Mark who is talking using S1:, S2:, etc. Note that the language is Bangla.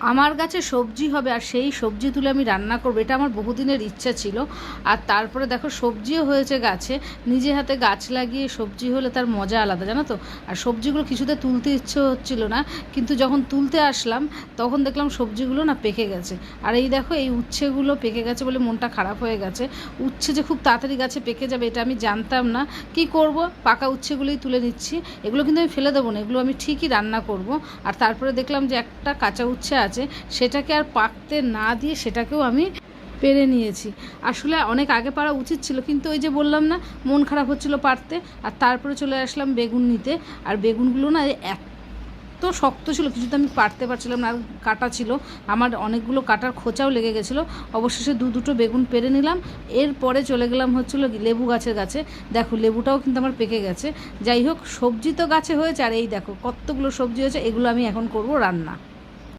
S1: আমার গাছে সবজি হবে আর সেই সবজি তুলে আমি রান্না করবো, এটা আমার বহুদিনের ইচ্ছা ছিল। আর তারপরে দেখো সবজিও হয়েছে গাছে, নিজে হাতে গাছ লাগিয়ে সবজি হলে তার মজা আলাদা, জানো তো। আর সবজিগুলো কিছুতে তুলতে ইচ্ছে হচ্ছিল না, কিন্তু যখন তুলতে আসলাম তখন দেখলাম সবজিগুলো না পেকে গেছে। আর এই দেখো এই উচ্ছেগুলো পেকে গেছে বলে মনটা খারাপ হয়ে গেছে। উচ্ছে যে খুব তাড়াতাড়ি গাছে পেকে যাবে এটা আমি জানতাম না। কি করব, পাকা উচ্ছেগুলোই তুলে নিচ্ছি। এগুলো কিন্তু আমি ফেলে দেবো না, এগুলো আমি ঠিকই রান্না করব। আর তারপরে দেখলাম যে একটা কাঁচা উচ্ছে আছে, সেটাকে আর পাকতে না দিয়ে সেটাকেও আমি পেরে নিয়েছি। আসলে অনেক আগে পারা উচিত ছিল, কিন্তু ওই যে বললাম না, মন খারাপ হচ্ছিল পারতে। আর তারপরে চলে আসলাম বেগুন নিতে। আর বেগুনগুলো না এত শক্ত ছিল, কিছুতে আমি পারতে পারছিলাম না। আর কাটা ছিল, আমার অনেকগুলো কাটার খোঁচাও লেগে গেছিলো। অবশেষে দুটো বেগুন পেরে নিলাম। এরপরে চলে গেলাম হচ্ছিলো লেবু গাছের কাছে। দেখো লেবুটাও কিন্তু আমার পেকে গেছে। যাই হোক, সবজি তো গাছে হয়েছে, আর এই দেখো কতগুলো সবজি হয়েছে, এগুলো আমি এখন করব রান্না।